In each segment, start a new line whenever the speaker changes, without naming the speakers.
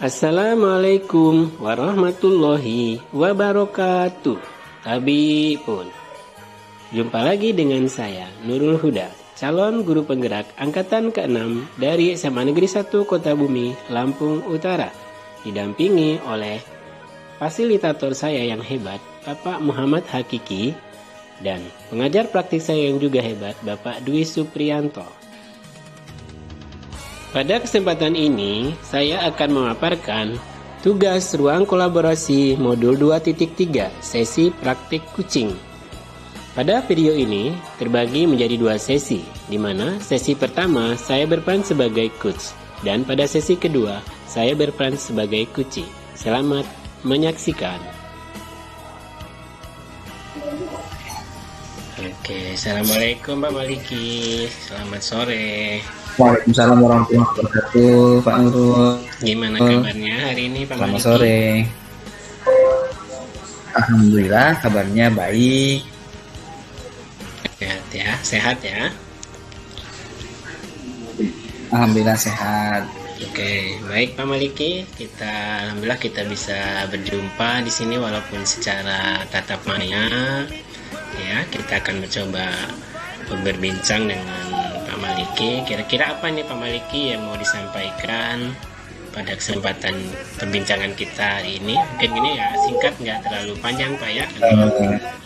Assalamualaikum warahmatullahi wabarakatuh. Tabi pun. Jumpa lagi dengan saya, Nurul Huda, calon guru penggerak angkatan ke-6 dari SMA Negeri 1 Kota Bumi, Lampung Utara. Didampingi oleh fasilitator saya yang hebat, Bapak Muhammad Hakiki, dan pengajar praktik saya yang juga hebat, Bapak Dwi Supriyanto. Pada kesempatan ini, saya akan memaparkan tugas ruang kolaborasi modul 2.3 sesi praktik kucing. Pada video ini terbagi menjadi 2 sesi, di mana sesi pertama saya berperan sebagai coach, dan pada sesi kedua saya berperan sebagai kucing. Selamat menyaksikan. Oke, Assalamualaikum Pak Maliki, selamat sore.
Waalaikumsalam warahmatullahi wabarakatuh, Pak Nurul.
Gimana kabarnya hari ini Pak Maliki?
Selamat sore. Alhamdulillah kabarnya baik.
Sehat ya.
Alhamdulillah sehat.
Oke, baik Pak Maliki, alhamdulillah kita bisa berjumpa di sini walaupun secara tatap maya. Ya, kita akan mencoba berbincang dengan Pak Maliki. Kira-kira apa nih Pak Maliki yang mau disampaikan pada kesempatan perbincangan kita hari ini? Mungkin ini ya singkat, nggak terlalu panjang Pak ya,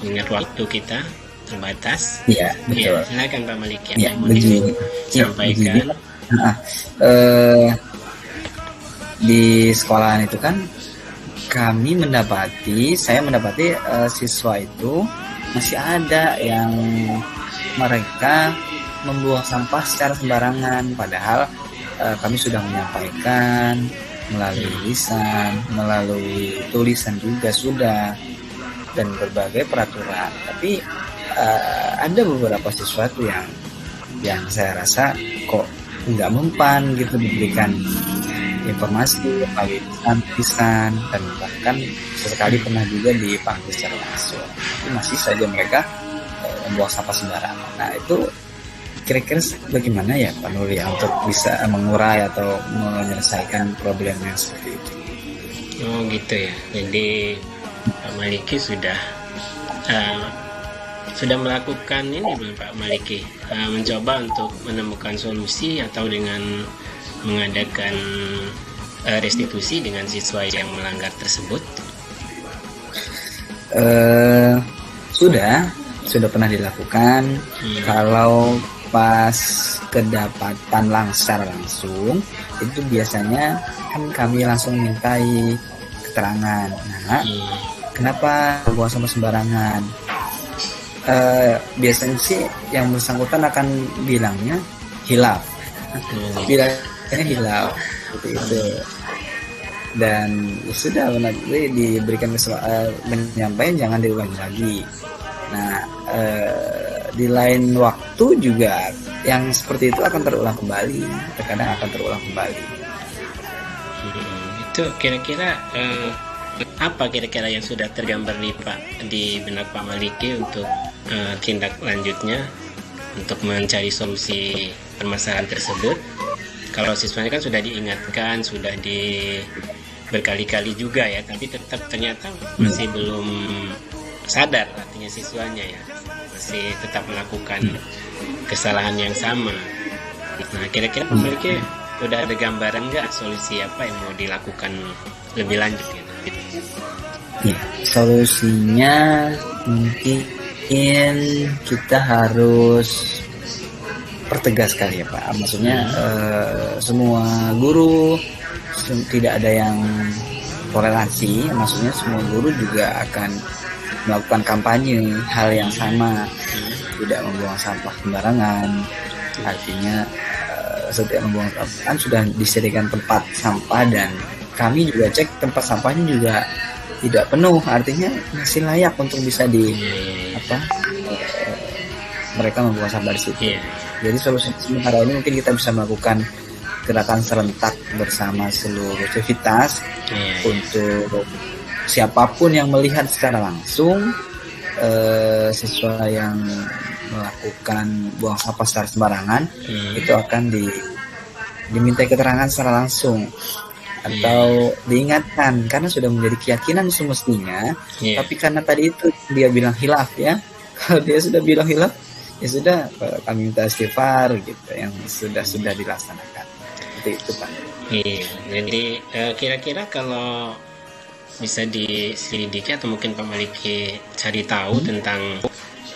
ingat waktu kita terbatas.
Iya, betul.
Ya, silakan Pak Maliki
Ya,
yang mau disampaikan.
Di sekolahan itu kan saya mendapati siswa itu masih ada yang mereka membuang sampah secara sembarangan, padahal kami sudah menyampaikan melalui lisan, melalui tulisan juga sudah, dan berbagai peraturan. Tapi ada beberapa sesuatu yang saya rasa kok nggak mempan gitu diberikan informasi melalui lisan, dan bahkan sesekali pernah juga dipanggil secara langsung. Tapi masih saja mereka membuang sampah sembarangan. Nah itu kira-kira bagaimana ya Pak Nur ya untuk bisa mengurai atau menyelesaikan problem yang seperti itu?
Oh gitu ya. Jadi Pak Maliki sudah melakukan ini belum Pak Maliki? Mencoba untuk menemukan solusi atau dengan mengadakan restitusi dengan siswa yang melanggar tersebut?
Sudah pernah dilakukan. Kalau pas kedapatan secara langsung itu biasanya kan kami langsung mintai keterangan. Nah, kenapa buang sampah sembarangan? Biasanya sih yang bersangkutan akan bilangnya hilaf, bilangnya hilaf seperti itu. Dan sudah nanti diberikan menyampaikan jangan diulangi lagi. Nah, di lain waktu juga yang seperti itu akan terulang kembali, terkadang akan terulang kembali.
Itu kira-kira apa kira-kira yang sudah tergambar di benak Pak Maliki untuk tindak lanjutnya untuk mencari solusi permasalahan tersebut? Kalau siswanya kan sudah diingatkan, sudah berkali-kali juga ya, tapi tetap ternyata masih belum sadar, artinya siswanya ya masih tetap melakukan kesalahan yang sama. Nah, kira-kira Pak Maliki udah ada gambaran nggak solusi apa yang mau dilakukan lebih lanjut gitu?
Ya, solusinya mungkin kita harus pertegas kali ya Pak. Maksudnya semua guru tidak ada yang toleransi. Maksudnya semua guru juga akan melakukan kampanye hal yang sama, tidak membuang sampah sembarangan. Artinya setiap membuang sampah kan sudah disediakan tempat sampah, dan kami juga cek tempat sampahnya juga tidak penuh, artinya masih layak untuk bisa mereka membuang sampah di situ. Jadi solusi sementara ini mungkin kita bisa melakukan gerakan serentak bersama seluruh civitas untuk siapapun yang melihat secara langsung siswa yang melakukan buang sampah secara sembarangan itu akan diminta keterangan secara langsung. atau diingatkan karena sudah menjadi keyakinan semestinya. Tapi karena tadi itu dia bilang hilaf ya, kalau dia sudah bilang hilaf ya sudah, kami minta istighfar gitu yang sudah dilaksanakan. Itu Pak.
Iya, jadi kira-kira kalau bisa diselidiki atau mungkin Pak Maliki cari tahu tentang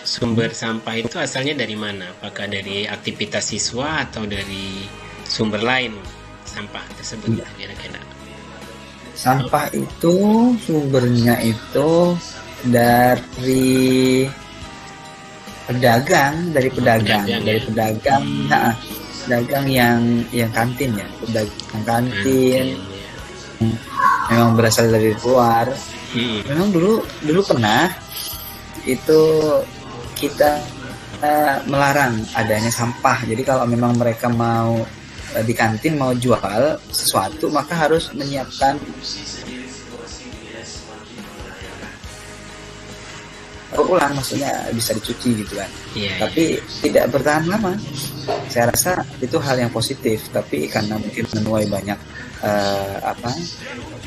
sumber sampah itu asalnya dari mana? Apakah dari aktivitas siswa atau dari sumber lain sampah tersebut kira-kira?
Sampah itu sumbernya itu dari pedagang, pedagang yang kantin ya, pedagang kantin. Memang berasal dari luar. Memang dulu pernah itu kita melarang adanya sampah. Jadi kalau memang mereka mau di kantin mau jual sesuatu, maka harus menyiapkan ulang, maksudnya bisa dicuci gitu kan. Tapi tidak bertahan lama. Saya rasa itu hal yang positif, tapi karena mungkin menuai banyak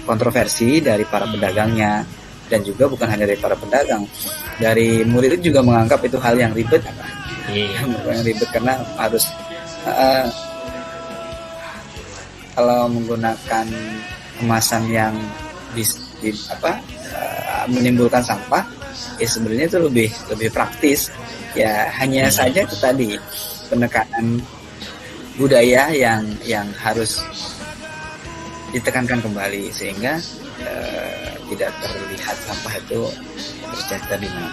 kontroversi dari para pedagangnya, dan juga bukan hanya dari para pedagang, dari murid juga menganggap itu hal yang ribet, yang ribet karena harus kalau menggunakan kemasan yang menimbulkan sampah, ya sebenarnya itu lebih praktis. Ya hanya saja itu tadi penekanan budaya yang harus ditekankan kembali sehingga tidak terlihat sampah itu tercecer di mana.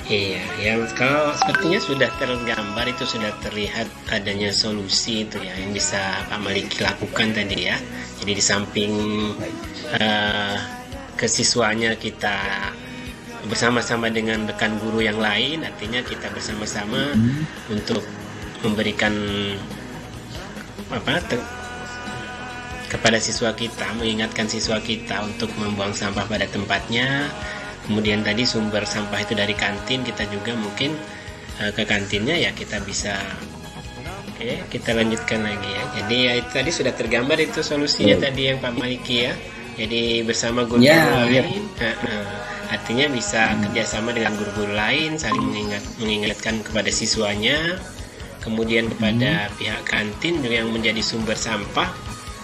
Iya, ya kalau sepertinya sudah tergambar, itu sudah terlihat adanya solusi itu ya yang bisa Pak Maliki lakukan tadi ya. Jadi di samping kesiswanya kita bersama-sama dengan rekan guru yang lain, artinya kita bersama-sama untuk memberikan kepada siswa kita, mengingatkan siswa kita untuk membuang sampah pada tempatnya. Kemudian tadi sumber sampah itu dari kantin, kita juga mungkin ke kantinnya ya kita bisa. Oke, kita lanjutkan lagi ya. Jadi ya itu tadi sudah tergambar itu solusinya tadi yang Pak Maliki ya. Jadi bersama guru lain, artinya bisa kerjasama dengan guru-guru lain, saling mengingatkan kepada siswanya, kemudian kepada pihak kantin yang menjadi sumber sampah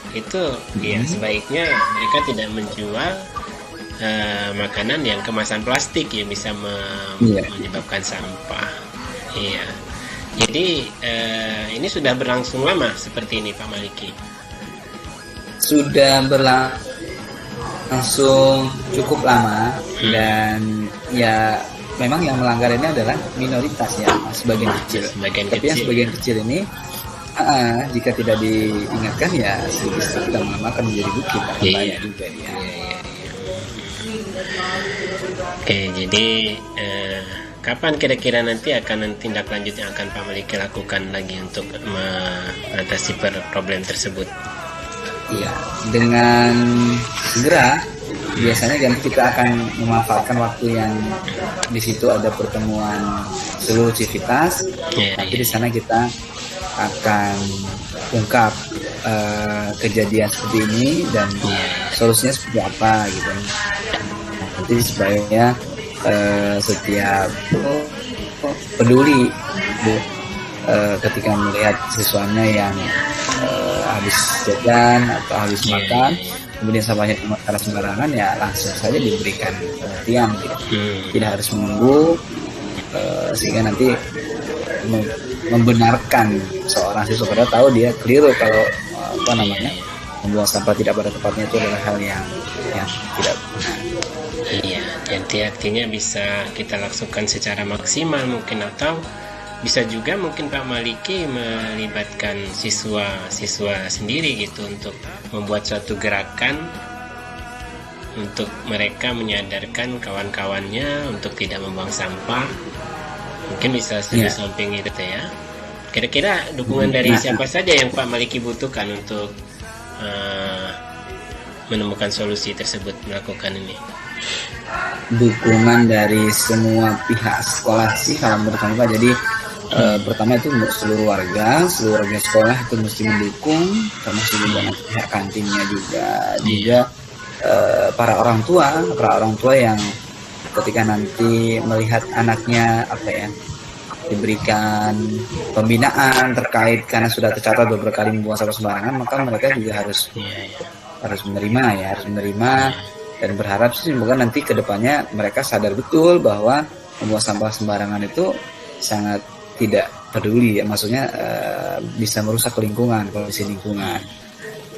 itu ya sebaiknya mereka tidak menjual makanan yang kemasan plastik yang bisa menyebabkan sampah. Iya. Jadi ini sudah berlangsung lama seperti ini Pak Maliki.
Sudah berlangsung cukup lama dan ya memang yang melanggar ini adalah minoritas ya, sebagian kecil. Tapi yang sebagian kecil ini jika tidak diingatkan ya sedikit-sedikit lama-lama akan menjadi bukit, akan banyak juga ya.
Oke, jadi kapan kira-kira nanti akan tindak lanjut yang akan Pak Maliki lakukan lagi untuk mengatasi problem tersebut?
Iya, dengan segera. Biasanya kan kita akan memanfaatkan waktu yang di situ ada pertemuan seluruh civitas. Nanti di sana kita akan ungkap kejadian seperti ini dan solusinya seperti apa gitu. Nanti supaya setiap peduli ketika melihat siswanya yang habis jajan atau habis makan, kemudian sampahnya karena sembarangan, ya langsung saja diberikan perhatian gitu. Tidak harus menunggu sehingga nanti membenarkan seorang siswa, padahal tahu dia keliru kalau membuang sampah tidak pada tempatnya itu adalah hal yang tidak benar.
Iya, jadi artinya bisa kita lakukan secara maksimal mungkin, atau bisa juga mungkin Pak Maliki melibatkan siswa-siswa sendiri gitu untuk membuat suatu gerakan untuk mereka menyadarkan kawan-kawannya untuk tidak membuang sampah. Mungkin bisa di samping itu ya. Kira-kira dukungan dari siapa saja yang Pak Maliki butuhkan untuk menemukan solusi tersebut, melakukan ini?
Dukungan dari semua pihak sekolah sih kalau menurut kami Pak. Jadi Pertama itu seluruh warga sekolah itu mesti mendukung, termasuk juga pihak kantinnya juga para orang tua yang ketika nanti melihat anaknya diberikan pembinaan terkait karena sudah tercatat beberapa kali membuang sampah sembarangan, maka mereka juga harus menerima dan berharap sih semoga nanti kedepannya mereka sadar betul bahwa membuang sampah sembarangan itu sangat tidak peduli, maksudnya bisa merusak kondisi lingkungan.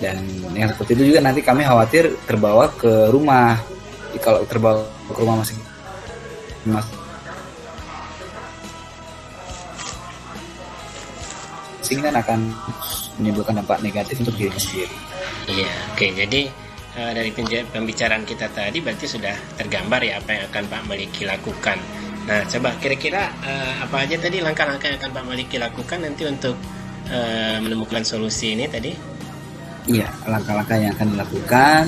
Dan yang seperti itu juga nanti kami khawatir terbawa ke rumah. Kalau terbawa ke rumah masing kan akan menimbulkan dampak negatif untuk diri sendiri.
Iya, oke. Jadi dari pembicaraan kita tadi berarti sudah tergambar ya apa yang akan Pak Maliki lakukan. Nah, coba kira-kira apa aja tadi langkah-langkah yang akan Pak Maliki lakukan nanti untuk menemukan solusi ini tadi?
Iya, langkah-langkah yang akan dilakukan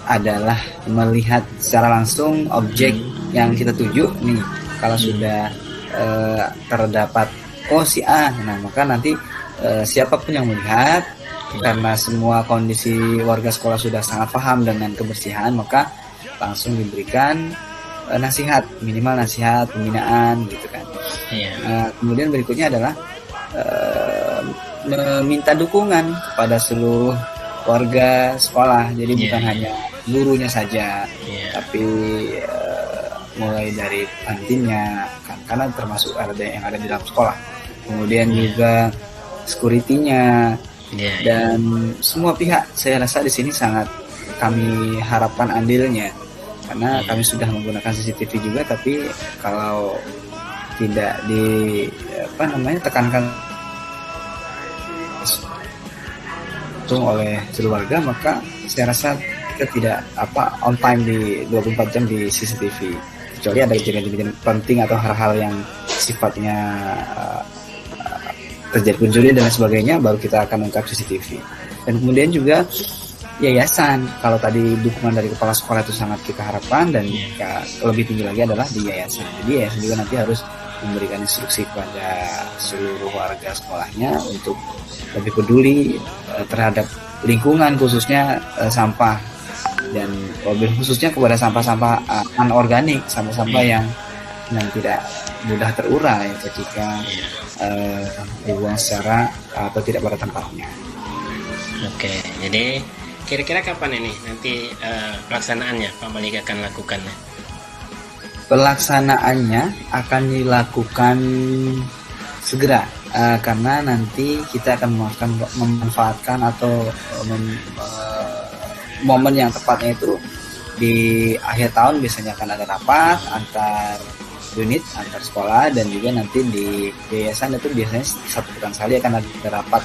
adalah melihat secara langsung objek yang kita tuju nih. Kalau sudah terdapat si A, nah maka nanti siapapun yang melihat, karena semua kondisi warga sekolah sudah sangat paham dengan kebersihan, maka langsung diberikan nasihat, minimal nasihat pembinaan gitu kan. Kemudian berikutnya adalah meminta dukungan kepada seluruh warga sekolah. Jadi bukan hanya gurunya saja, tapi mulai dari kantinnya kan, karena termasuk yang ada di dalam sekolah. Kemudian juga security-nya dan semua pihak. Saya rasa di sini sangat kami harapkan andilnya, karena kami sudah menggunakan CCTV juga, tapi kalau tidak tekankan oleh seluruh warga, maka saya rasa kita tidak on time di 24 jam di CCTV, kecuali ada kejadian-kejadian penting atau hal-hal yang sifatnya terjadi pencuri dan sebagainya, baru kita akan ungkap CCTV. Dan kemudian juga yayasan, kalau tadi dukungan dari kepala sekolah itu sangat kita harapkan, dan lebih tinggi lagi adalah di yayasan. Jadi yayasan juga nanti harus memberikan instruksi kepada seluruh warga sekolahnya untuk lebih peduli terhadap lingkungan, khususnya sampah, dan khususnya kepada sampah-sampah anorganik, sampah-sampah yang tidak mudah terurai ketika dibuang secara atau tidak pada tempatnya.
Oke, jadi kira-kira kapan ini nanti pelaksanaannya Pak Maliki akan lakukan?
Pelaksanaannya akan dilakukan segera, karena nanti kita akan memanfaatkan atau momen yang tepatnya itu di akhir tahun. Biasanya akan ada rapat antar unit, antar sekolah, dan juga nanti di yayasan itu biasanya satu pekan sekali akan ada rapat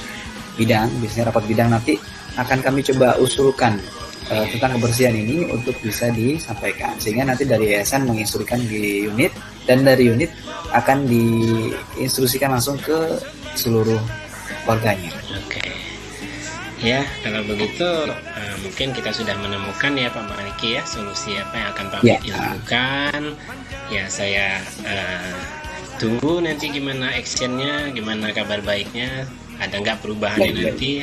bidang. Biasanya rapat bidang nanti akan kami coba usulkan tentang kebersihan ini untuk bisa disampaikan, sehingga nanti dari yayasan menginstruksikan di unit, dan dari unit akan diinstruksikan langsung ke seluruh warganya.
Oke. Ya, kalau begitu mungkin kita sudah menemukan ya Pak Maliki ya solusi apa yang akan Pak Maliki lakukan. Ya, saya tunggu nanti gimana actionnya, gimana kabar baiknya, ada nggak perubahannya nanti.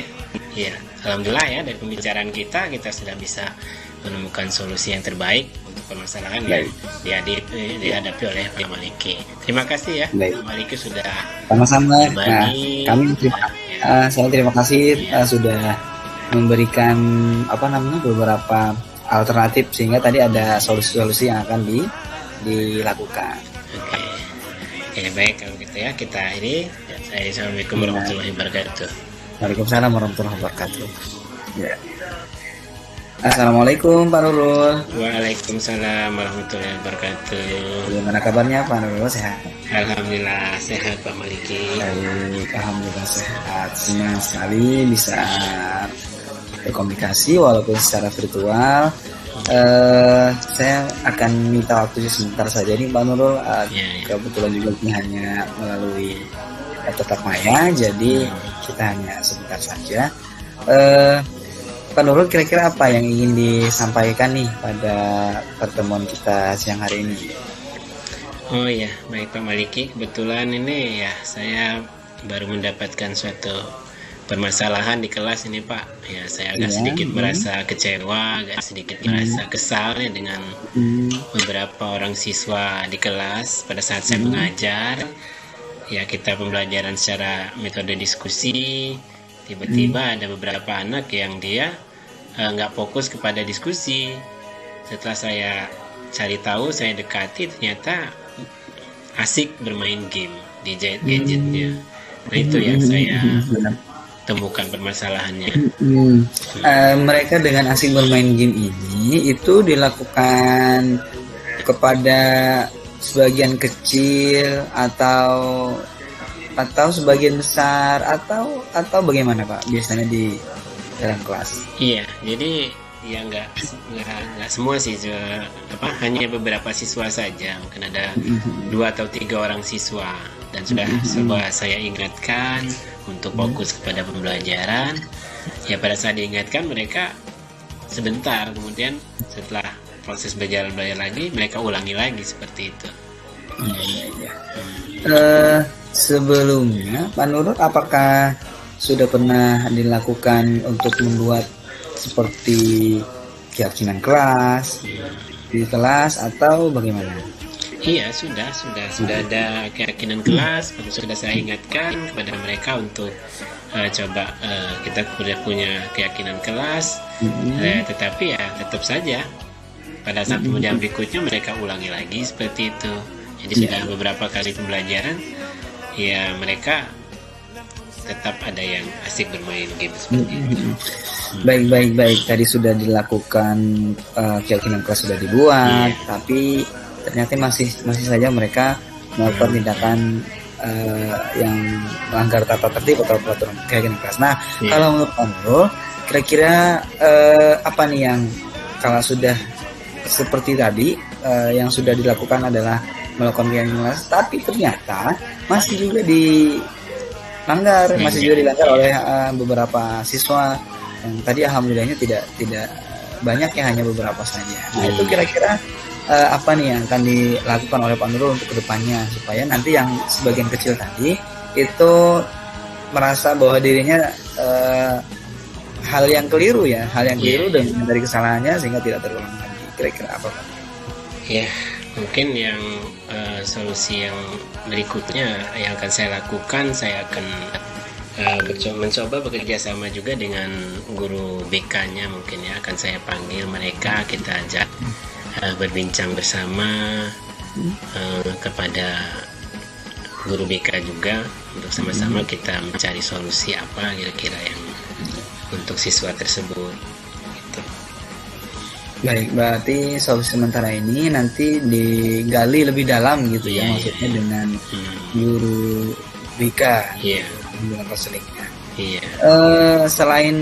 Ya, alhamdulillah ya dari pembicaraan kita sudah bisa menemukan solusi yang terbaik untuk permasalahan yang dihadapi oleh Pak Maliki. Terima kasih ya Pak Maliki sudah
sama-sama.
berbagi.
Saya terima kasih sudah memberikan beberapa alternatif, sehingga tadi ada solusi-solusi yang akan dilakukan.
Oke, baik kalau gitu ya kita akhiri. Assalamualaikum warahmatullahi wabarakatuh.
Waalaikumsalam warahmatullahi wabarakatuh. Assalamualaikum Pak Nurul.
Waalaikumsalam warahmatullahi wabarakatuh.
Bagaimana kabarnya Pak Nurul? Sehat?
Alhamdulillah sehat Pak Maliki.
Baik, alhamdulillah sehat. Senang sekali bisa berkomunikasi walaupun secara virtual. Saya akan minta waktu sebentar saja nih Pak Nurul. Kebetulan juga ini hanya melalui tetap maya, jadi kita hanya sebentar saja. Pak Nurul, kira-kira apa yang ingin disampaikan nih pada pertemuan kita siang hari ini?
Oh ya, baik Pak Maliki. Kebetulan ini ya saya baru mendapatkan suatu permasalahan di kelas ini Pak. Ya saya agak
Iya.
sedikit merasa kecewa, agak sedikit merasa kesal ya dengan
Hmm.
beberapa orang siswa di kelas pada saat saya mengajar. Ya kita pembelajaran secara metode diskusi. Tiba-tiba ada beberapa anak yang dia nggak fokus kepada diskusi. Setelah saya cari tahu, saya dekati, ternyata asik bermain game di gadgetnya. Nah itu yang saya
Benar.
temukan permasalahannya.
Mereka dengan asing bermain game ini itu dilakukan kepada sebagian kecil atau sebagian besar atau bagaimana Pak biasanya di dalam kelas?
Iya, jadi ya nggak semua sih, hanya beberapa siswa saja. Mungkin ada 2 atau 3 orang siswa dan sudah coba saya ingatkan untuk fokus kepada pembelajaran. Ya pada saat diingatkan mereka sebentar, kemudian setelah proses belajar lagi mereka ulangi lagi seperti itu.
Iya. Sebelumnya Pak Nurul apakah sudah pernah dilakukan untuk membuat seperti keyakinan kelas di kelas atau bagaimana?
Iya, sudah ada keyakinan kelas. Sudah saya ingatkan kepada mereka untuk coba kita sudah punya keyakinan kelas, tetapi ya tetap saja pada saat kemudian berikutnya mereka ulangi lagi seperti itu. Jadi sudah beberapa kali pembelajaran, ya mereka tetap ada yang asik bermain game seperti itu.
Baik. Tadi sudah dilakukan keyakinan kelas sudah dibuat, tapi ternyata masih saja mereka melakukan tindakan yang melanggar tata tertib atau peraturan keyakinan kelas. Nah, kalau menurut Pak Nurul, kira-kira apa nih yang kalau sudah seperti tadi yang sudah dilakukan adalah melakukan keyakinan kelas, tapi ternyata masih juga dilanggar oleh beberapa siswa yang tadi alhamdulillahnya tidak banyak ya, hanya beberapa saja. Nah itu kira-kira apa nih yang akan dilakukan oleh Pak Nurul untuk kedepannya supaya nanti yang sebagian kecil tadi itu merasa bahwa dirinya hal yang keliru dan dari kesalahannya sehingga tidak terulang lagi. Kira-kira apa Pak?
Ya mungkin yang solusi yang berikutnya yang akan saya lakukan, saya akan mencoba bekerja sama juga dengan guru BK-nya. Mungkin ya akan saya panggil mereka, kita ajak berbincang bersama kepada guru BK juga untuk sama-sama kita mencari solusi apa kira-kira yang untuk siswa tersebut. Gitu.
Baik, berarti solusi sementara ini nanti digali lebih dalam gitu ya, maksudnya dengan guru BK. Dengan konselingnya. Selain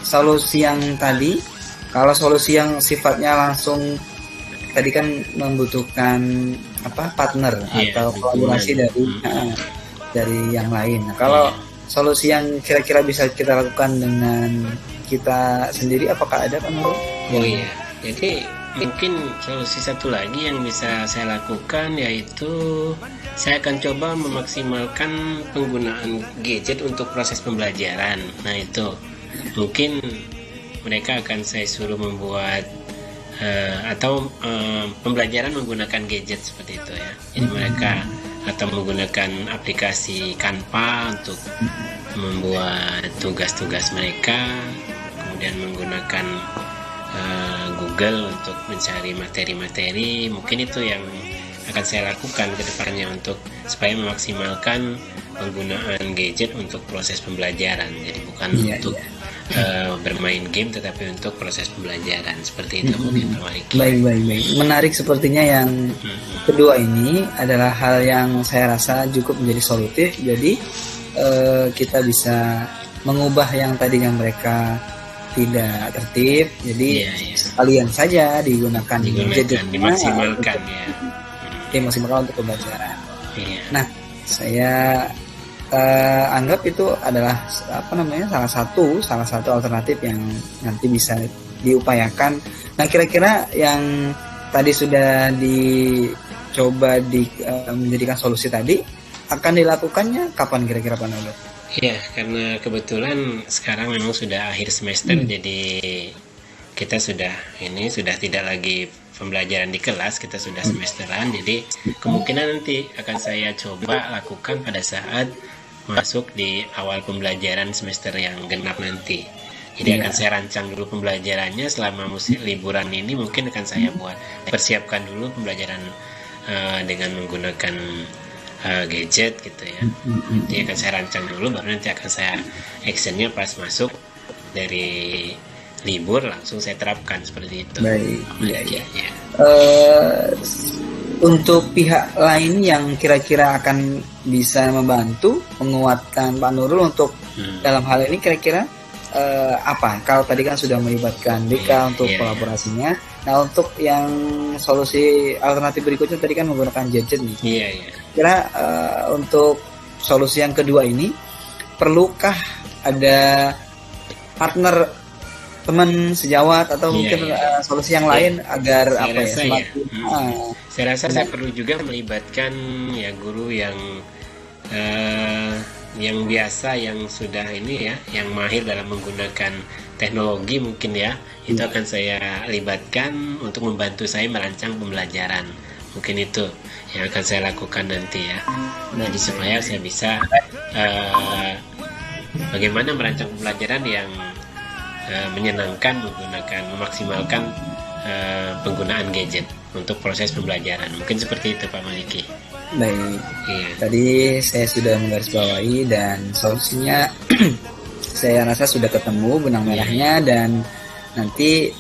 solusi yang tadi, kalau solusi yang sifatnya langsung tadi kan membutuhkan partner atau kolaborasi dari yang lain. Nah, kalau solusi yang kira-kira bisa kita lakukan dengan kita sendiri, apakah ada Pak Nurul?
Oh iya, jadi mungkin solusi satu lagi yang bisa saya lakukan yaitu saya akan coba memaksimalkan penggunaan gadget untuk proses pembelajaran. Nah itu mungkin mereka akan saya suruh membuat pembelajaran menggunakan gadget seperti itu ya. Jadi mereka atau menggunakan aplikasi Canva untuk membuat tugas-tugas mereka, kemudian menggunakan Google untuk mencari materi-materi. Mungkin itu yang akan saya lakukan ke depannya untuk supaya memaksimalkan penggunaan gadget untuk proses pembelajaran. Jadi bukan untuk bermain game, tetapi untuk proses pembelajaran seperti itu. Mungkin
Baik. Menarik sepertinya yang kedua ini adalah hal yang saya rasa cukup menjadi solutif. Jadi kita bisa mengubah yang tadinya mereka tidak tertib, jadi sekalian saja digunakan gadget,
dimaksimalkan
dimaksimalkan untuk pembelajaran. Nah, saya anggap itu adalah salah satu alternatif yang nanti bisa diupayakan. Nah, kira-kira yang tadi sudah coba menjadikan solusi tadi, akan dilakukannya kapan kira-kira Pak Nurul?
Ya, karena kebetulan sekarang memang sudah akhir semester, jadi kita sudah tidak lagi pembelajaran di kelas, kita sudah semesteran, jadi kemungkinan nanti akan saya coba lakukan pada saat masuk di awal pembelajaran semester yang genap nanti. Jadi akan saya rancang dulu pembelajarannya selama musim liburan ini, mungkin akan saya persiapkan dulu pembelajaran dengan menggunakan gadget gitu ya. Jadi akan saya rancang dulu, baru nanti akan saya actionnya pas masuk dari libur langsung saya terapkan seperti itu.
Baik, iya. Untuk pihak lain yang kira-kira akan bisa membantu menguatkan Pak Nurul untuk dalam hal ini kira-kira apa? Kalau tadi kan sudah melibatkan DK untuk kolaborasinya. Nah, untuk yang solusi alternatif berikutnya tadi kan menggunakan gadget nih. Kira untuk solusi yang kedua ini, perlukah ada partner teman sejawat atau mungkin solusi yang lain agar
saya rasa saya perlu juga melibatkan ya guru yang biasa, yang sudah yang mahir dalam menggunakan teknologi mungkin ya. Itu akan saya libatkan untuk membantu saya merancang pembelajaran. Mungkin itu yang akan saya lakukan nanti ya. Jadi supaya saya bisa bagaimana merancang pembelajaran yang menyenangkan, memaksimalkan penggunaan gadget untuk proses pembelajaran. Mungkin seperti itu Pak Maliki.
Baik. Tadi saya sudah menggarisbawahi dan solusinya saya rasa sudah ketemu benang merahnya, dan nanti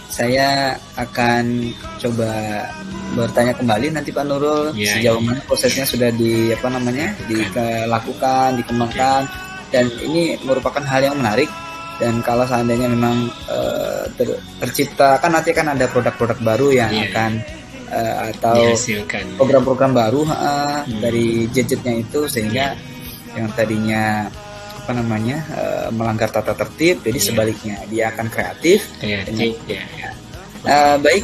saya akan coba bertanya kembali nanti Pak Nurul sejauh mana prosesnya sudah dilakukan, dikembangkan, dan ini merupakan hal yang menarik. Dan kalau seandainya memang tercipta, kan nanti kan ada produk-produk baru yang akan atau
dihasilkan,
program-program baru dari gadgetnya itu, sehingga yang tadinya melanggar tata tertib, jadi sebaliknya dia akan kreatif. Baik,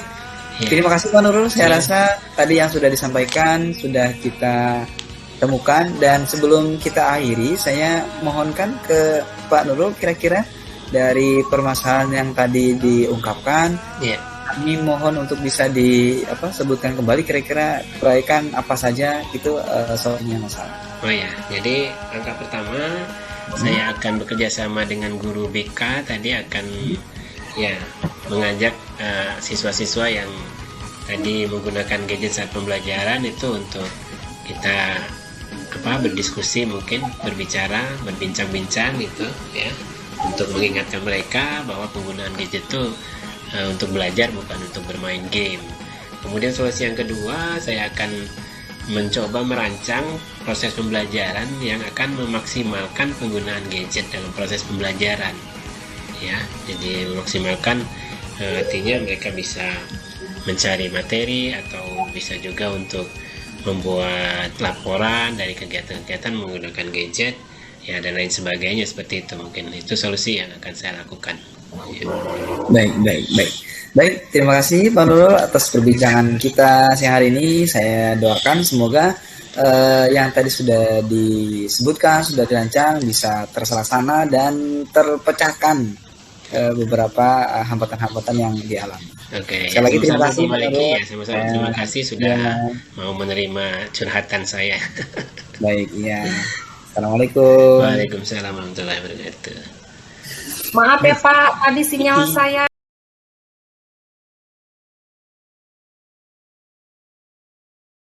terima kasih Pak Nurul. Saya rasa tadi yang sudah disampaikan sudah kita temukan, dan sebelum kita akhiri, saya mohonkan ke Pak Nurul, kira-kira dari permasalahan yang tadi diungkapkan, kami mohon untuk bisa sebutkan kembali kira-kira proyekan apa saja itu solusinya masalah.
Jadi langkah pertama saya akan bekerja sama dengan guru BK, tadi akan mengajak siswa-siswa yang tadi menggunakan gadget saat pembelajaran itu untuk kita berdiskusi, mungkin berbincang-bincang gitu ya, untuk mengingatkan mereka bahwa penggunaan gadget itu untuk belajar, bukan untuk bermain game. Kemudian solusi yang kedua, saya akan mencoba merancang proses pembelajaran yang akan memaksimalkan penggunaan gadget dalam proses pembelajaran ya. Jadi memaksimalkan artinya mereka bisa mencari materi, atau bisa juga untuk membuat laporan dari kegiatan-kegiatan menggunakan gadget ya, dan lain sebagainya, seperti itu. Mungkin itu solusi yang akan saya lakukan ya.
Baik, terima kasih Pak Nurul atas perbincangan kita siang hari ini. Saya doakan semoga yang tadi sudah disebutkan, sudah dirancang, bisa terlaksana dan terpecahkan beberapa hambatan-hambatan yang dialami. Sekali lagi terima kasih Pak Nurul.
Sama-sama, terima kasih sudah mau menerima curhatan saya.
Baik, Assalamualaikum.
Waalaikumsalam warahmatullahi wabarakatuh.
Maaf ya Pak, tadi sinyal saya